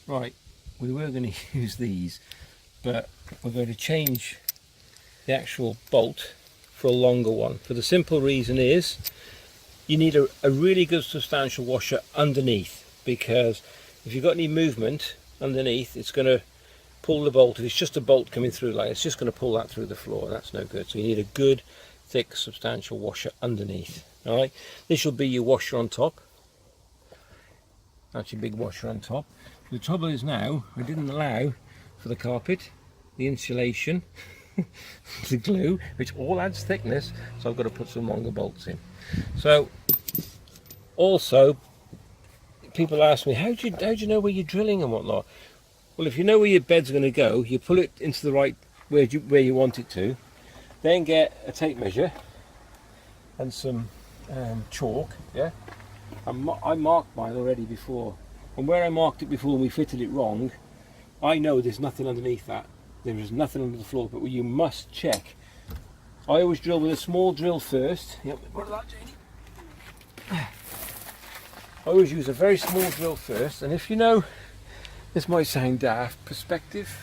Right, we were going to use these, but we're going to change the actual bolt for a longer one. For the simple reason is you need a really good substantial washer underneath, because if you've got any movement underneath, it's going to pull the bolt. If it's just a bolt coming through, like it's just going to pull that through the floor. That's no good. So you need a good thick substantial washer underneath. All right, this will be your washer on top. That's your big washer on top. The trouble is now I didn't allow for the carpet, the insulation, the glue, which all adds thickness, so I've got to put some longer bolts in. So also people ask me, how do you know where you're drilling and whatnot? Well, if you know where your bed's going to go, you pull it into the right where you want it to, then get a tape measure and some chalk, yeah. I marked mine already before, and where I marked it before and we fitted it wrong, I know there's nothing underneath that. There is nothing under the floor, but you must check. I always drill with a small drill first. Yep. I always use a very small drill first, and if you know, this might sound daft, perspective.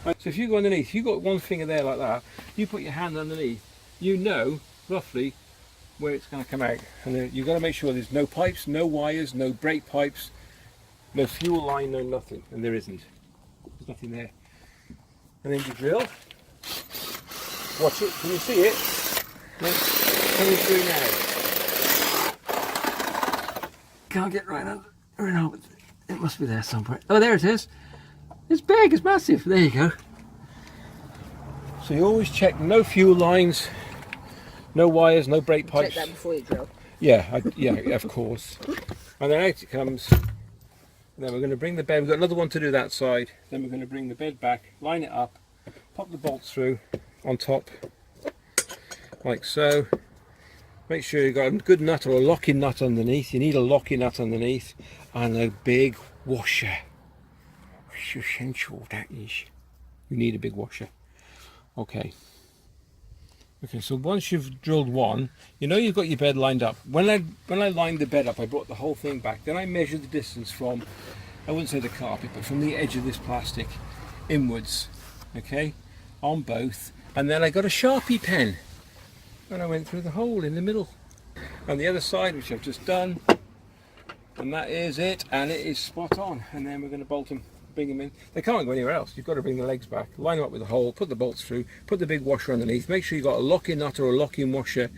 Right, so if you go underneath, you've got one finger there like that, you put your hand underneath, you know roughly where it's going to come out, and you've got to make sure there's no pipes, no wires, no brake pipes, no fuel line, no nothing, and there isn't. There's nothing there. And then you drill. Watch it. Can you see it? It's coming through now. Can't get right under. No, it must be there somewhere. Oh, there it is. It's big. It's massive. There you go. So you always check no fuel lines, no wires, no brake pipes. Check that before you drill. Yeah, yeah, of course. And then out it comes. And then we're going to bring the bed. We've got another one to do that side. Then we're going to bring the bed back, line it up, pop the bolts through on top, like so. Make sure you've got a good nut or a locking nut underneath. You need a locking nut underneath and a big washer. It's essential, that is. You need a big washer. Okay. Okay, so once you've drilled one, you know you've got your bed lined up. When I lined the bed up, I brought the whole thing back. Then I measured the distance from, I wouldn't say the carpet, but from the edge of this plastic inwards, okay, on both. And then I got a Sharpie pen, and I went through the hole in the middle. On the other side, which I've just done, and that is it, and it is spot on. And then we're going to bolt them. Bring them in. They can't go anywhere else. You've got to bring the legs back, line them up with a hole, put the bolts through, put the big washer underneath. Make sure you've got a locking nut or a locking washer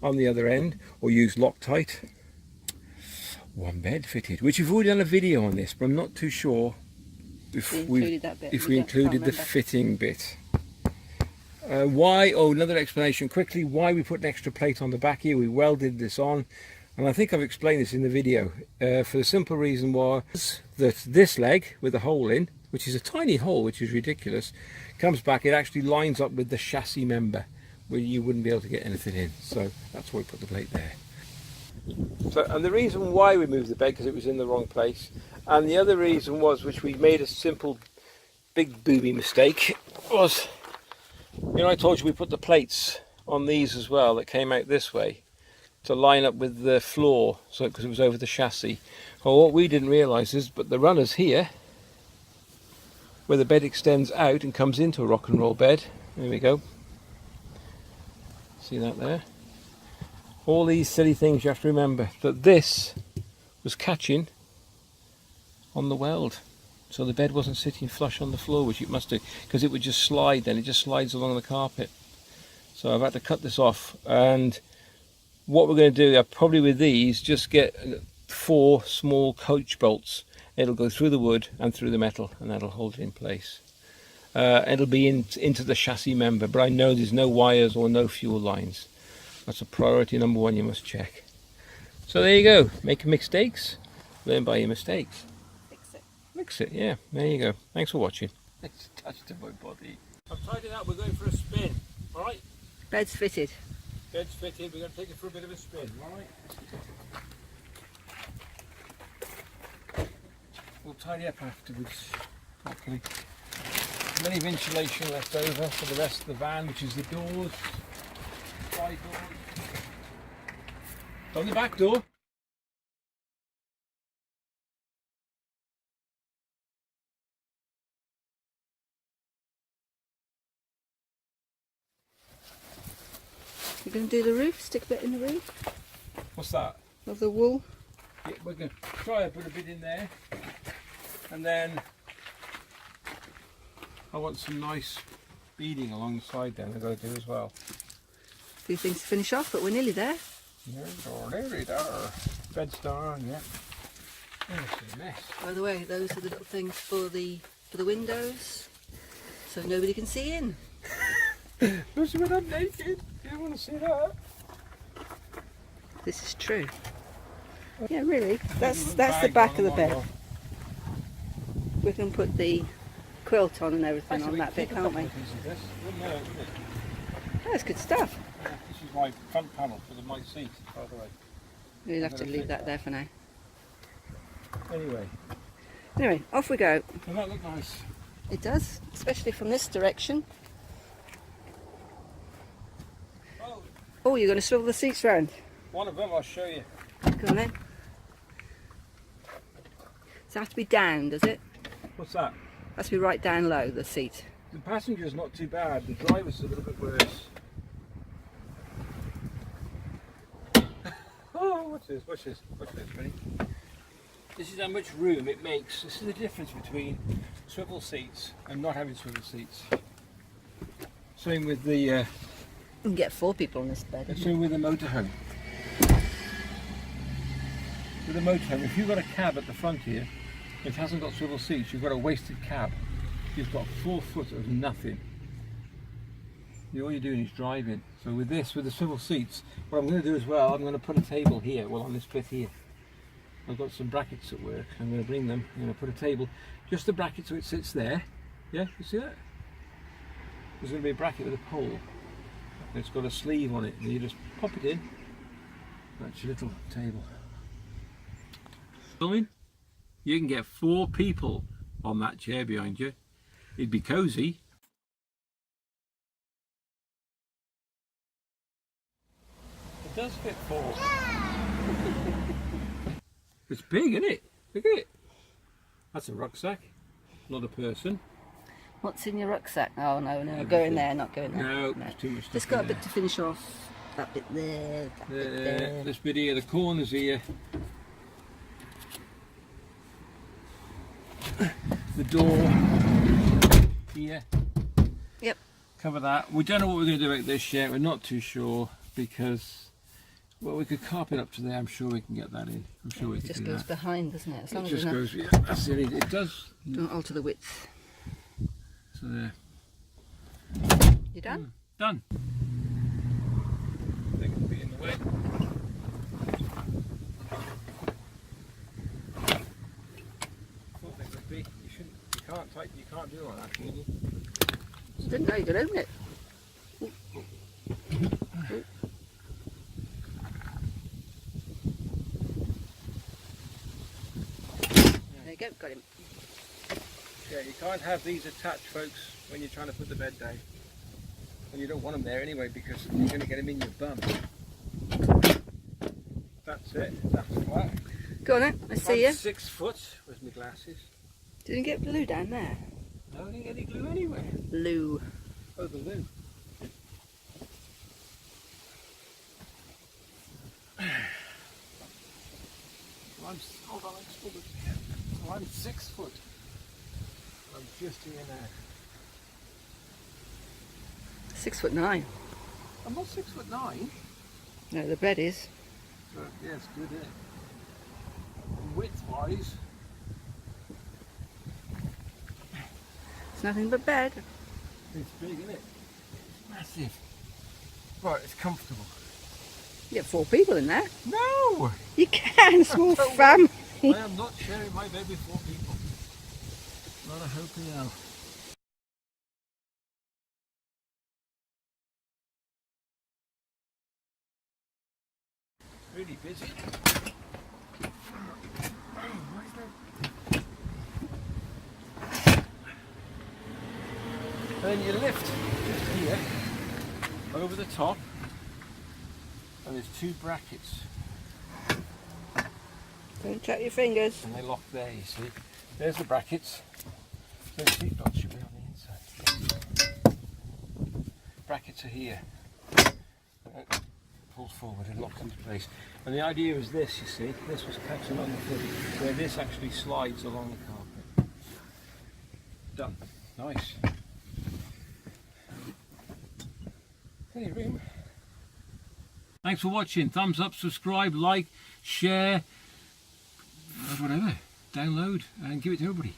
on the other end, or use Loctite. One bed fitted, which we've already done a video on this, but I'm not too sure if we included the fitting bit. Why? Oh, another explanation quickly. Why we put an extra plate on the back here? We welded this on. And I think I've explained this in the video. For the simple reason was that this leg with a hole in, which is a tiny hole, which is ridiculous, comes back, it actually lines up with the chassis member where you wouldn't be able to get anything in. So that's why we put the plate there. So, and the reason why we moved the bed, because it was in the wrong place. And the other reason was, which we made a simple big booby mistake, was, you know, I told you we put the plates on these as well that came out this way to line up with the floor, so because it was over the chassis. Well, what we didn't realise is, but the runners here, where the bed extends out and comes into a rock and roll bed, there we go, see that there? All these silly things you have to remember, that this was catching on the weld, so the bed wasn't sitting flush on the floor, which it must do, because it would just slide then, it just slides along the carpet. So I've had to cut this off, and what we're going to do, probably with these, just get 4 small coach bolts. It'll go through the wood and through the metal, and that'll hold it in place. It'll be into the chassis member, but I know there's no wires or no fuel lines. That's a priority number 1 you must check. So there you go. Make mistakes, learn by your mistakes. Fix it. Fix it, yeah. There you go. Thanks for watching. It's touched to my body. I've tied it up. We're going for a spin. All right? Bed's fitted. Bed's fitted, we're going to take it for a bit of a spin, alright? We'll tidy up afterwards, properly. Plenty of insulation left over for the rest of the van, which is the doors, side doors. On the back door. You're going to do the roof? Stick a bit in the roof What's that? of the wool? Yeah, we're going to try to put a bit in there, and then I want some nice beading along the side then I've got to do as well. A few things to finish off, but we're nearly there. Nearly there. Bed star on, yeah. Oh, it's a mess. By the way, those are the little things for the windows, so nobody can see in. Especially when I'm naked. You don't want to see that. This is true. Yeah, really. That's the back of the bed. We can put the quilt on and everything on that bit, can't we? That's good stuff. This is my front panel for my seat, by the way. We'll have to leave that there for now. Anyway, off we go. doesn't that look nice? It does, especially from this direction. Oh, you're going to swivel the seats round? One of them I'll show you. Go on then. Does it have to be down, does it? What's that? Has to be right down low, the seat. The passenger's not too bad, the driver's a little bit worse. Oh, what's this? Watch this, ready? This is how much room it makes. This is the difference between swivel seats and not having swivel seats. Same with the You can get 4 people on this bed. same with the motorhome. With a motorhome, if you've got a cab at the front here, it hasn't got swivel seats, you've got a wasted cab. You've got 4 foot of nothing. All you're doing is driving. So with this, with the swivel seats, what I'm going to do as well, I'm going to put a table here, well on this bit here. I've got some brackets at work, I'm going to bring them, I'm going to put a table, just the bracket so it sits there. Yeah, you see that? There's going to be a bracket with a pole. It's got a sleeve on it, and you just pop it in. That's your little table. You can get 4 people on that chair behind you. It'd be cosy. It does fit 4. It's big, isn't it? Look at it. That's a rucksack, not a person. What's in your rucksack? Oh no, go in there, not go in there. No, there's too much stuff. Just got a in bit to finish off. That bit there, that bit there. This bit here, the corners here. The door here. Yep. Cover that. We don't know what we're going to do about this yet. We're not too sure because, well, we could carpet up to there. I'm sure we can get that in. I'm sure we It can just do goes that. behind, doesn't it? As long It as just you're not, goes. Yeah, that's it. It does. don't alter the width. So there. You done? Done. They can be in the way. Thought they would be. You shouldn't. You can't do all that, can you? Didn't know you could open it. There you go, got him. Yeah, you can't have these attached, folks, when you're trying to put the bed down. And you don't want them there anyway because you're going to get them in your bum. That's it. That's flat. Go on then, let's see you. 6 foot. Where's my glasses? Didn't get glue down there. No, I didn't get any glue anywhere. Glue. Oh, the loo. Hold on, so I'm 6 foot. I'm just here now. 6'9". I'm not 6'9". No, the bed is. So, yeah, it's good, isn't it? And width-wise, It's nothing but bed. it's big, isn't it? Massive. Right, it's comfortable. You get 4 people in there. No! You can, small family. I am not sharing my bed with 4 people. Not a hope in hell. Really busy. Then you lift just here over the top, and there's 2 brackets, Don't check your fingers. and they lock there. You see, there's the brackets. Those seat belts should be on the inside. Brackets are here. forward and locked into place. And the idea is this, you see, this was catching on the footing, where this actually slides along the carpet. Done. Nice. Plenty of room. Thanks for watching. Thumbs up, subscribe, like, share, whatever. Download and give it to everybody.